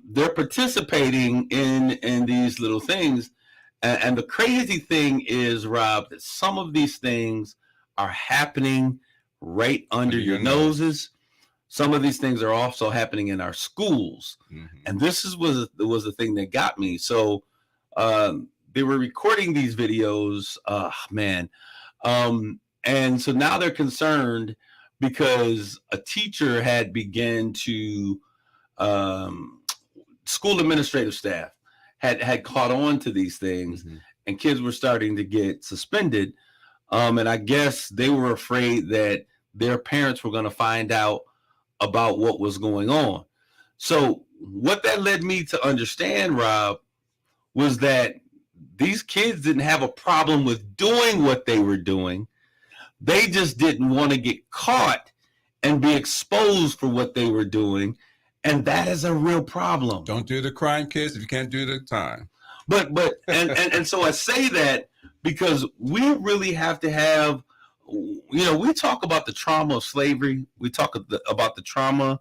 They're participating in these little things, and the crazy thing is, Rob, that some of these things are happening right under your noses. Some of these things are also happening in our schools, and this was the thing that got me. So they were recording these videos, and so now they're concerned because a teacher had begun to school administrative staff had caught on to these things, and kids were starting to get suspended. And I guess they were afraid that their parents were going to find out about what was going on. So what that led me to understand, Rob, was that these kids didn't have a problem with doing what they were doing. They just didn't want to get caught and be exposed for what they were doing. And that is a real problem. Don't do the crime, kids, if you can't do the time. But and so I say that because we really have to have, we talk about the trauma of slavery. We talk about the trauma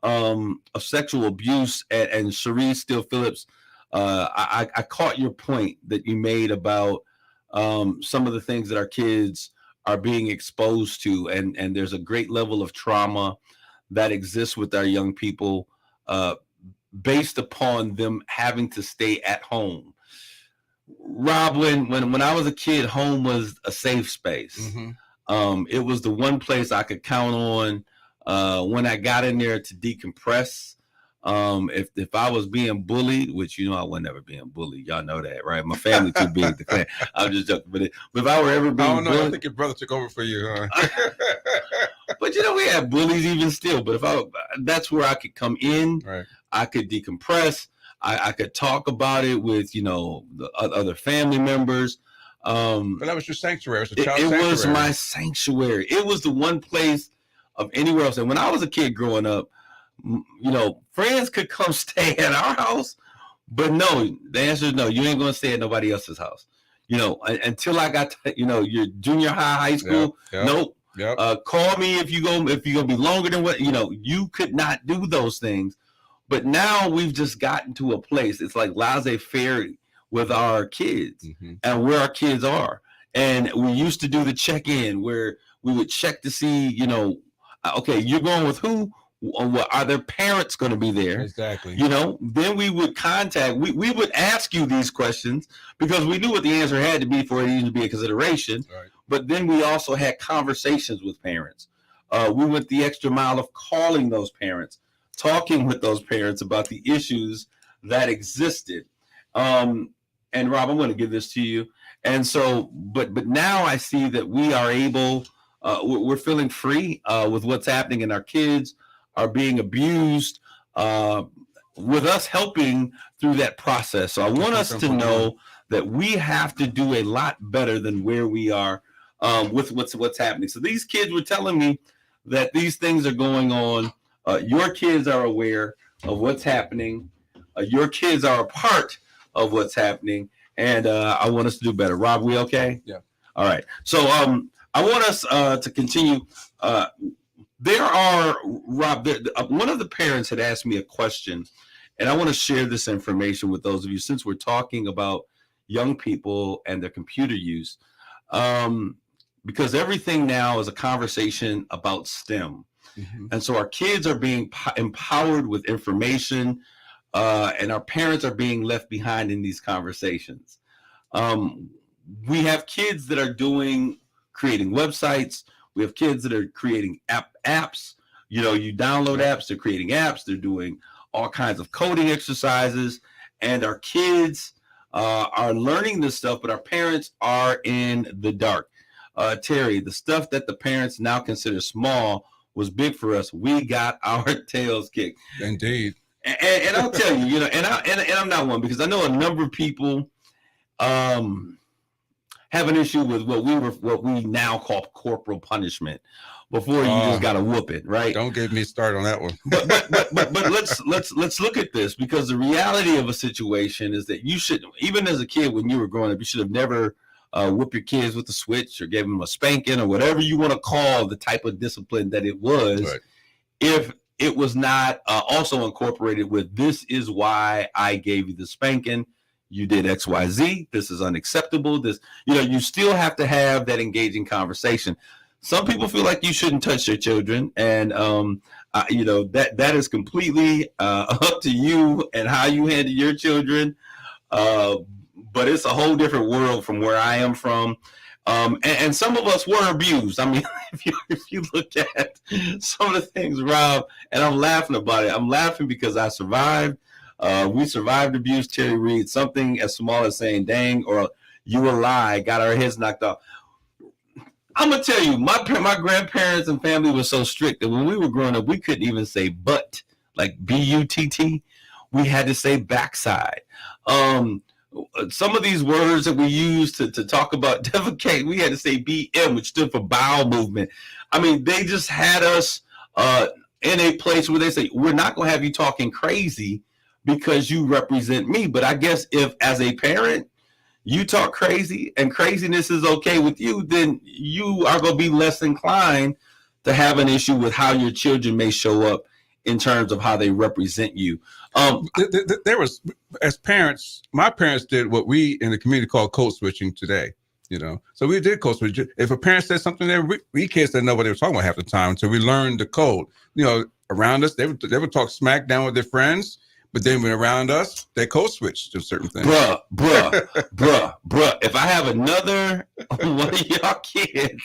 of sexual abuse. And Cherise Steele Phillips, I caught your point that you made about some of the things that our kids are being exposed to. And there's a great level of trauma that exists with our young people based upon them having to stay at home. Rob, when I was a kid, home was a safe space. It was the one place I could count on when I got in there to decompress. If I was being bullied, which I was never being bullied, y'all know that, right? My family too big to claim. I'm just joking, but if I were ever being bullied, I think your brother took over for you, huh? But we have bullies even still. But that's where I could come in. Right. I could decompress. I could talk about it with the other family members. But that was your sanctuary. It was my sanctuary. It was the one place of anywhere else. And when I was a kid growing up, friends could come stay at our house, but no, the answer is no. You ain't gonna stay at nobody else's house. Until I got to, your junior high school. Yep. Nope. Yep. Call me if you're gonna be longer than what you could not do those things. But now we've just gotten to a place. It's like laissez-faire with our kids and where our kids are. And we used to do the check-in where we would check to see, okay, you're going with who? Are their parents going to be there? Exactly. Then we would we would ask you these questions because we knew what the answer had to be for it even to be a consideration. Right. But then we also had conversations with parents. We went the extra mile of calling those parents, talking with those parents about the issues that existed. And Rob, I'm going to give this to you. And so, but now I see that we are able, we're feeling free with what's happening, and our kids are being abused with us helping through that process. So I want us to know that we have to do a lot better than where we are with what's happening. So these kids were telling me that these things are going on. Your kids are aware of what's happening. Your kids are a part of what's happening, and I want us to do better. Rob, we okay? Yeah. All right. So I want us to continue. There are, Rob, one of the parents had asked me a question, and I want to share this information with those of you since we're talking about young people and their computer use, because everything now is a conversation about STEM. And so our kids are being empowered with information, and our parents are being left behind in these conversations. We have kids that are creating websites. We have kids that are creating apps. You download apps, they're creating apps, they're doing all kinds of coding exercises, and our kids are learning this stuff, but our parents are in the dark. Terry, the stuff that the parents now consider small was big for us, we got our tails kicked. Indeed. And I'll tell you, and I'm not one, because I know a number of people have an issue with what we now call corporal punishment. Before you just got to whoop it, right? Don't get me started on that one. but let's look at this, because the reality of a situation is that you should, even as a kid when you were growing up, you should have never whoop your kids with a switch or gave them a spanking or whatever you want to call the type of discipline that it was, right, if it was not also incorporated with, this is why I gave you the spanking. You did X, Y, Z. This is unacceptable. This, you still have to have that engaging conversation. Some people feel like you shouldn't touch their children, and that is completely up to you and how you handle your children. But it's a whole different world from where I am from, and some of us were abused. I mean, if you look at some of the things, Rob, and I'm laughing about it. I'm laughing because I survived. We survived abuse. Terry Reid, something as small as saying "dang" or "you a lie," got our heads knocked off. I'm gonna tell you, my grandparents and family was so strict that when we were growing up, we couldn't even say "butt," like B-U-T-T. We had to say backside. Some of these words that we use to talk about defecate, we had to say BM, which stood for bowel movement. I mean, they just had us in a place where they say, we're not gonna have you talking crazy because you represent me. But I guess if, as a parent, you talk crazy and craziness is okay with you, then you are going to be less inclined to have an issue with how your children may show up in terms of how they represent you. There was, as parents, my parents did what we in the community call code switching today. So we did code switch. If a parent said something there, we kids didn't know what they were talking about half the time. So we learned the code. Around us, they would talk smack down with their friends. But then when around us, they code switch to certain things. Bruh. If I have another one of y'all kids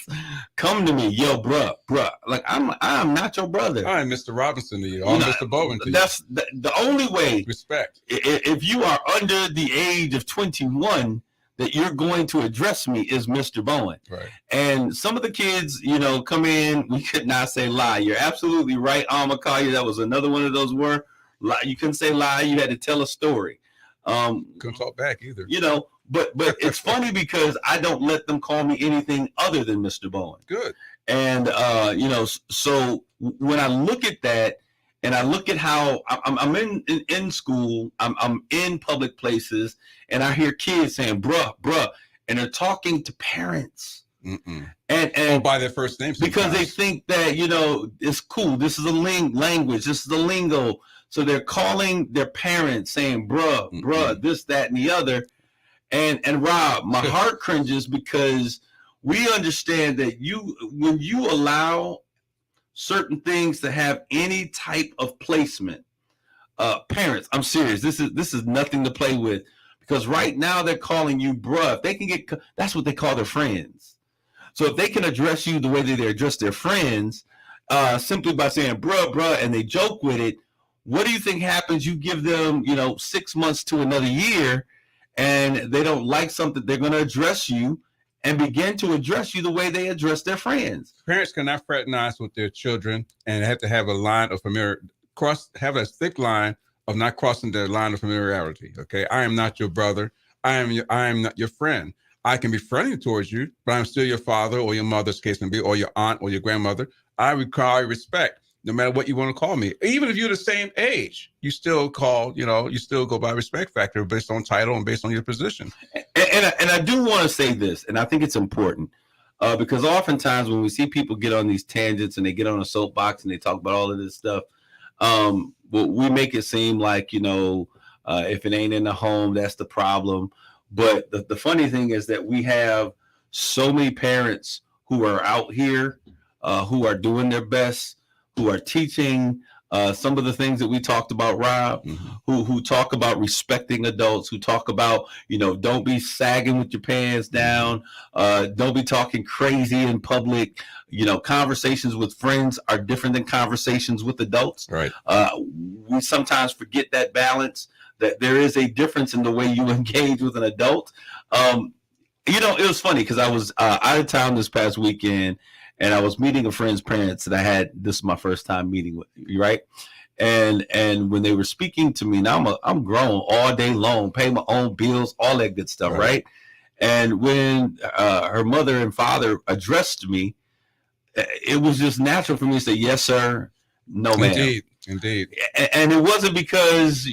come to me, yo, bruh, like I'm not your brother. I'm Mr. Robinson to you. I'm Mr. Bowen to you. That's the only way. Respect. If you are under the age of 21, that you're going to address me is Mr. Bowen. Right. And some of the kids, come in, we could not say lie. You're absolutely right, Almakaya. That was another one of those words. Lie. You couldn't say lie. You had to tell a story. Couldn't talk back either. But it's funny because I don't let them call me anything other than Mr. Bowen. Good. And so when I look at that, and I look at how I'm in school, I'm in public places, and I hear kids saying bruh, and they're talking to parents. Mm-mm. And by their first names because they think that it's cool. This is a language. This is a lingo. So they're calling their parents saying, bruh, this, that, and the other. And Rob, my heart cringes because we understand that when you allow certain things to have any type of placement, parents, I'm serious. This is nothing to play with, because right now they're calling you bruh. They can that's what they call their friends. So if they can address you the way that they address their friends, simply by saying bruh, and they joke with it, what do you think happens? You give them, 6 months to another year, and they don't like something, they're going to address you and begin to address you the way they address their friends. Parents cannot fraternize with their children and have to have a line of have a thick line of not crossing their line of familiarity. Okay, I am not your brother. I am not your friend. I can be friendly towards you, but I'm still your father, or your mother's case may be, or your aunt or your grandmother. I require respect. No matter what you want to call me, even if you're the same age, you still you still go by respect factor based on title and based on your position. And I do want to say this, and I think it's important because oftentimes when we see people get on these tangents and they get on a soapbox and they talk about all of this stuff, we make it seem like, if it ain't in the home, that's the problem. But the funny thing is that we have so many parents who are out here, who are doing their best, who are teaching some of the things that we talked about, Rob, who talk about respecting adults, who talk about, don't be sagging with your pants down, don't be talking crazy in public. Conversations with friends are different than conversations with adults. Right. We sometimes forget that balance, that there is a difference in the way you engage with an adult. It was funny because I was out of town this past weekend, and I was meeting a friend's parents that I had. This is my first time meeting with you, right? And when they were speaking to me, now I'm grown all day long, pay my own bills, all that good stuff, right? And when her mother and father addressed me, it was just natural for me to say, yes, sir, no, ma'am. Indeed. And it wasn't because,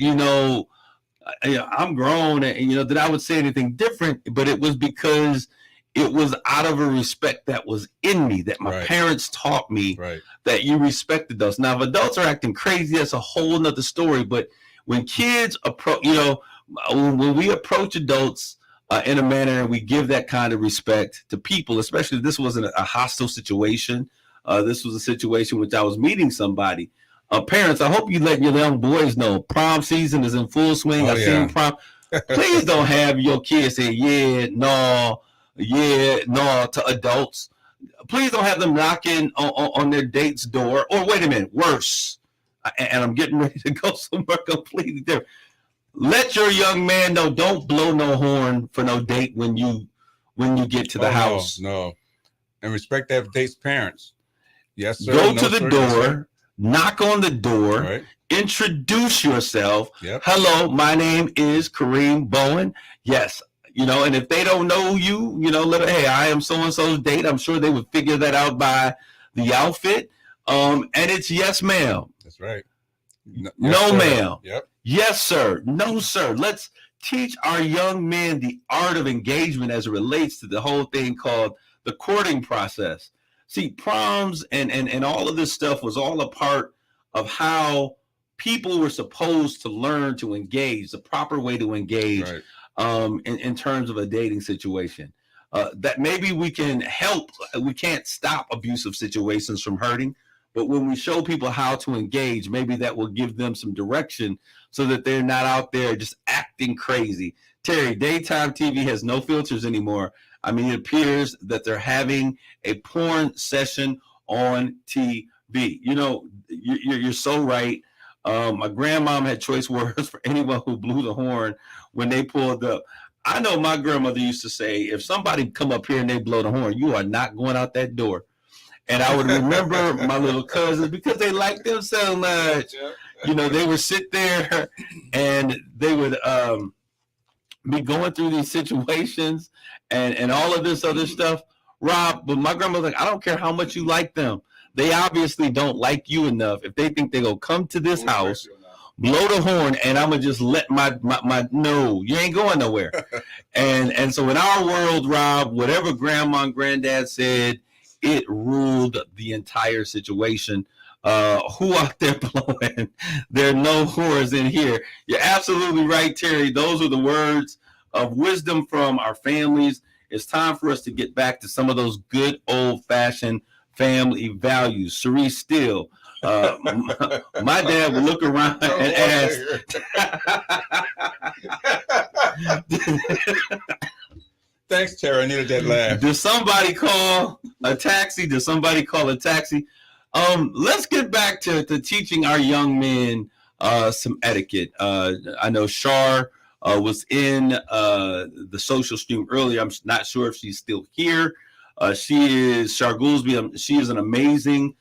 I'm grown and, that I would say anything different, but it was because it was out of a respect that was in me, that my parents taught me that you respected those. Now, if adults are acting crazy, that's a whole nother story. But when kids approach, when we approach adults in a manner and we give that kind of respect to people, especially if this wasn't a hostile situation, this was a situation which I was meeting somebody. Parents, I hope you let your young boys know prom season is in full swing. I've seen prom. Please don't have your kids say, no, to adults. Please don't have them knocking on their date's door. Or wait a minute, worse. And I'm getting ready to go somewhere completely different. Let your young man know, don't blow no horn for no date when you get to the house. No. And respect that date's parents. Yes, sir. Go to the door, knock on the door, introduce yourself. Hello, my name is Kareem Bowen. Yes. And if they don't know you, hey, I am so-and-so's date. I'm sure they would figure that out by the outfit. And it's yes, ma'am. That's right. No, ma'am. Yep. Yes, sir. No, sir. Let's teach our young men the art of engagement as it relates to the whole thing called the courting process. See, proms and all of this stuff was all a part of how people were supposed to learn to engage, the proper way to engage. In terms of a dating situation, that maybe we can help. We can't stop abusive situations from hurting, but when we show people how to engage, maybe that will give them some direction so that they're not out there just acting crazy. Terry, daytime TV has no filters anymore. I mean, it appears that they're having a porn session on TV. You're so right. My grandmom had choice words for anyone who blew the horn when they pulled up. I know my grandmother used to say, if somebody come up here and they blow the horn, you are not going out that door. And I would remember my little cousins, because they liked them so much. They would sit there and they would be going through these situations and all of this other stuff. Rob, but my grandmother's like, I don't care how much you like them. They obviously don't like you enough. If they think they're going to come to this house, blow the horn, and I'm going to just let my no, you ain't going nowhere. and so in our world, Rob, whatever grandma and granddad said, it ruled the entire situation. Who out there blowing? There are no whores in here. You're absolutely right, Terry. Those are the words of wisdom from our families. It's time for us to get back to some of those good old-fashioned family values. Cerise Steele, my dad would look around and ask, thanks, Terry. I needed that laugh. Did somebody call a taxi? Did somebody call a taxi? Let's get back to teaching our young men some etiquette. I know Shar was in the social stream earlier. I'm not sure if she's still here. She is Shar Goolsby. She is an amazing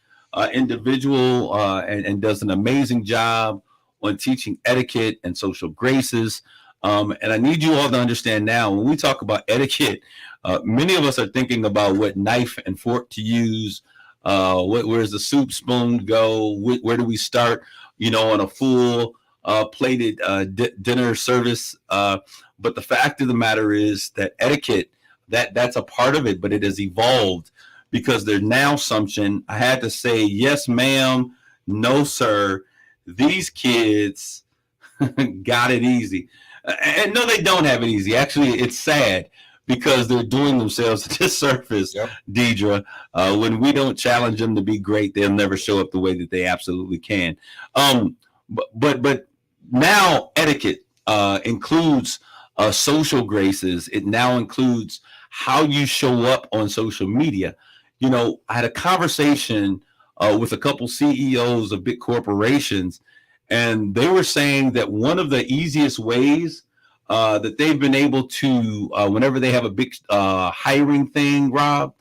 individual and does an amazing job on teaching etiquette and social graces. And I need you all to understand now, when we talk about etiquette, many of us are thinking about what knife and fork to use. Where's the soup spoon go? Where do we start? On a full plated dinner service. But the fact of the matter is that etiquette, that's a part of it, but it has evolved because there's now assumption. I had to say, yes, ma'am, no, sir. These kids got it easy. And no, they don't have it easy. Actually, it's sad because they're doing themselves a disservice, Deidre. When we don't challenge them to be great, they'll never show up the way that they absolutely can. But now etiquette includes social graces. It now includes how you show up on social media. I had a conversation with a couple CEOs of big corporations, and they were saying that one of the easiest ways that they've been able to, whenever they have a big hiring thing, Rob,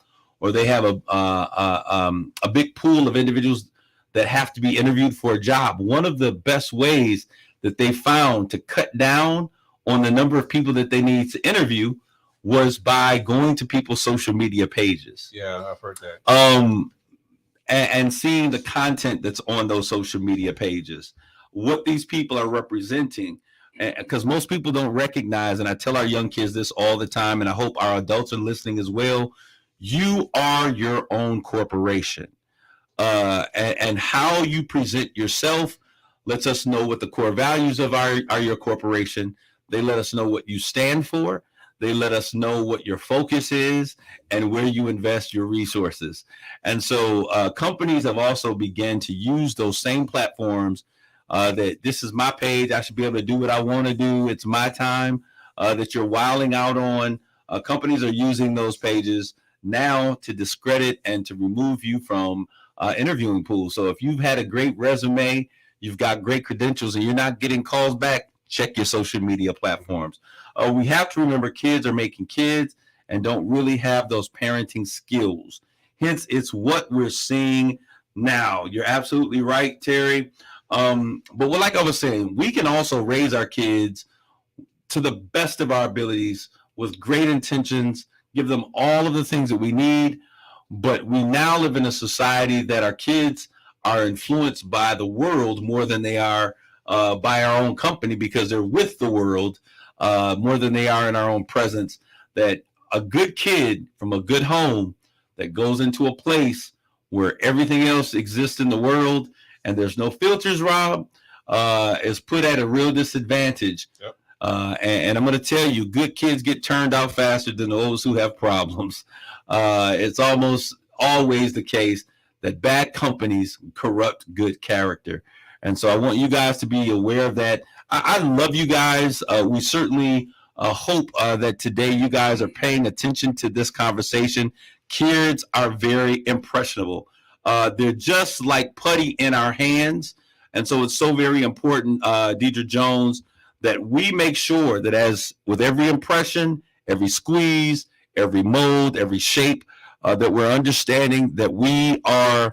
or they have a big pool of individuals that have to be interviewed for a job. One of the best ways that they found to cut down on the number of people that they need to interview was by going to people's social media pages. Yeah, I've heard that. And seeing the content that's on those social media pages, what these people are representing, because most people don't recognize, and I tell our young kids this all the time, and I hope our adults are listening as well, you are your own corporation. And how you present yourself lets us know what the core values of are your corporation. They let us know what you stand for. They let us know what your focus is and where you invest your resources. And so companies have also begun to use those same platforms that this is my page. I should be able to do what I want to do. It's my time that you're wilding out on. Companies are using those pages now to discredit and to remove you from interviewing pools. So if you've had a great resume, you've got great credentials, and you're not getting calls back, check your social media platforms. We have to remember kids are making kids and don't really have those parenting skills. Hence, it's what we're seeing now. You're absolutely right, Terry. But like I was saying, we can also raise our kids to the best of our abilities with great intentions, give them all of the things that we need. But we now live in a society that our kids are influenced by the world more than they are by our own company, because they're with the world more than they are in our own presence. That a good kid from a good home that goes into a place where everything else exists in the world and there's no filters, Rob, is put at a real disadvantage. Yep. And I'm going to tell you, good kids get turned out faster than those who have problems. It's almost always the case that bad companies corrupt good character. And so I want you guys to be aware of that. I love you guys. We certainly hope that today you guys are paying attention to this conversation. Kids are very impressionable. They're just like putty in our hands. And so it's so very important, Deidre Jones, that we make sure that as with every impression, every squeeze, every mold, every shape, that we're understanding that we are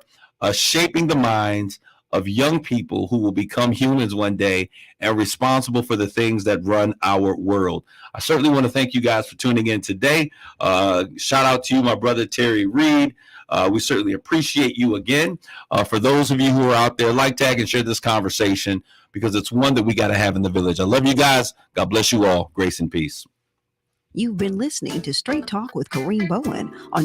shaping the minds of young people who will become humans one day and responsible for the things that run our world. I certainly want to thank you guys for tuning in today. Shout out to you, my brother, Terry Reed. We certainly appreciate you again. For those of you who are out there, like, tag, and share this conversation, because it's one that we got to have in the village. I love you guys. God bless you all. Grace and peace. You've been listening to Straight Talk with Kareem Bowen on